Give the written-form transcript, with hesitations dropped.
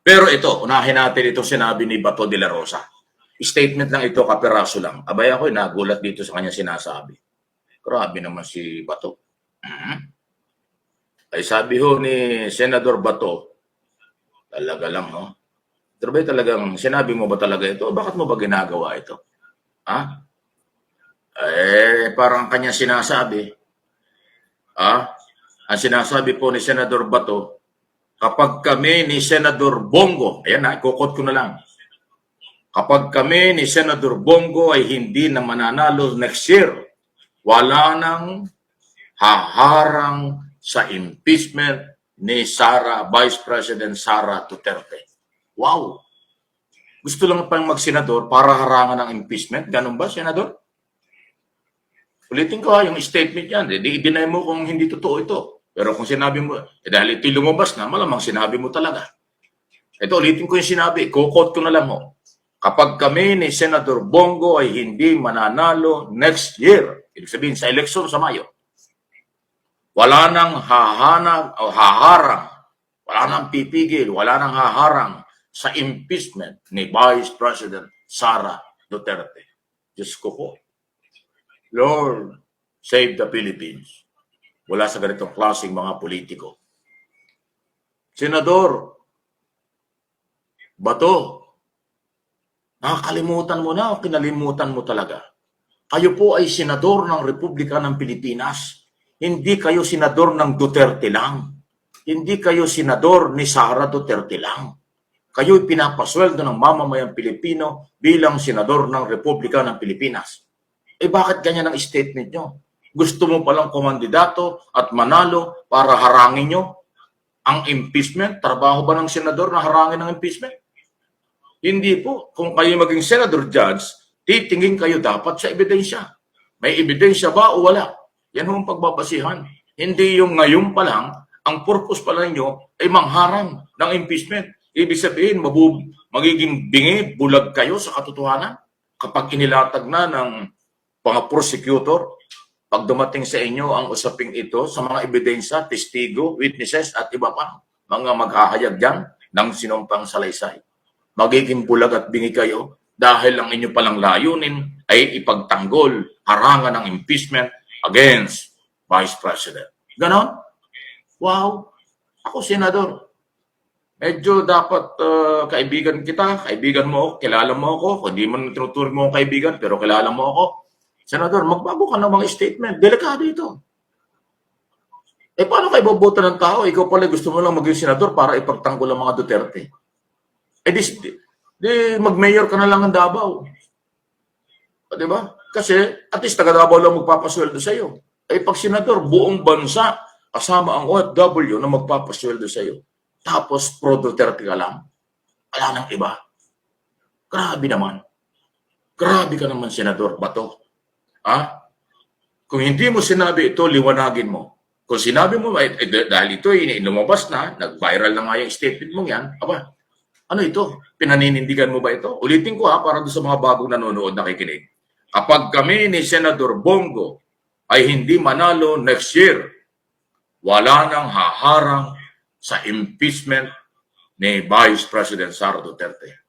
Pero ito, unahin natin itong sinabi ni Bato de la Rosa. Statement lang ito, kapiraso lang. Abay ako, nagulat dito sa kanya sinasabi. Grabe naman si Bato. Ay sabi ho ni Senador Bato, talaga lang, no? Pero ba talagang sinabi mo ba talaga ito? Bakit mo ba ginagawa ito? Ha? Parang kanya sinasabi. Ang sinasabi po ni Senador Bato, kapag kami ni Senador Bongo, ayan na, ikukot ko na lang. Kapag kami ni Senador Bongo ay hindi na mananalo next year, wala nang haharang sa impeachment ni Vice President Sara Duterte. Wow! Gusto lang pang mag-senador para harangan ng impeachment? Ganun ba, Senador? Ulitin ko yung statement yan. I-deny mo kung hindi totoo ito. Pero kung sinabi mo, dahil ito lumabas na, malamang sinabi mo talaga. Ito, ulitin ko yung sinabi. Kukot ko na lang mo. Kapag kami ni Senador Bongo ay hindi mananalo next year, ibig sabihin sa eleksyon sa Mayo, wala nang hahanap o haharang, wala nang pipigil, wala nang haharang sa impeachment ni Vice President Sara Duterte. Diyos ko po. Lord, save the Philippines. Wala sa ganitong klaseng mga politiko. Senador Bato, nakakalimutan mo na o kinalimutan mo talaga? Kayo po ay senador ng Republika ng Pilipinas. Hindi kayo senador ng Duterte lang. Hindi kayo senador ni Sara Duterte lang. Kayo'y pinapasweldo ng mamamayang Pilipino bilang senador ng Republika ng Pilipinas. Bakit ganyan ang statement nyo? Gusto mo palang kumandidato at manalo para harangin nyo ang impeachment? Trabaho ba ng senador na harangin ang impeachment? Hindi po. Kung kayo maging senador judge, titingin kayo dapat sa ebidensya. May ebidensya ba o wala? Yan ang pagbabasihan. Hindi yung ngayon pa lang, ang purpose pala ninyo ay mangharang ng impeachment. Ibig sabihin, magiging bingi, bulag kayo sa katotohanan kapag inilatag na ng mga prosecutor, pag dumating sa inyo ang usaping ito sa mga ebidensya, testigo, witnesses at iba pa, mga maghahayag dyan ng sinumpang salaysay. Magiging bulag at bingi kayo dahil ang inyo palang layunin ay ipagtanggol, harangan ng impeachment against Vice President. Ganon? Wow! Ako, senador. Medyo dapat kaibigan kita, kaibigan mo ako, kilala mo ako. Kung hindi mo tinuturing mo ako kaibigan, pero kilala mo ako. Senador, magbago ka ng mga statement. Delikado ito. Paano kayo boboto ng tao? Ikaw pala gusto mo lang maging senador para ipagtanggol ang mga Duterte. Mag-mayor ka na lang ng Davao. Di ba? Kasi at least taga Davao lang magpapasweldo sa'yo. Pag senador, buong bansa kasama ang OFW na magpapasweldo sa'yo. Tapos pro Duterte ka lang. Wala nang iba. Grabe naman. Grabe ka naman, Senador Bato. Kung hindi mo sinabi ito, liwanagin mo. Kung sinabi mo, dahil ito lumabas na, nag-viral na nga yung statement mo yan, ano ito? Pinaninindigan mo ba ito? Ulitin ko para doon sa mga bagong nanonood nakikinig. Kapag kami ni Senador Bongo ay hindi manalo next year, wala nang haharang sa impeachment ni Vice President Sara Duterte.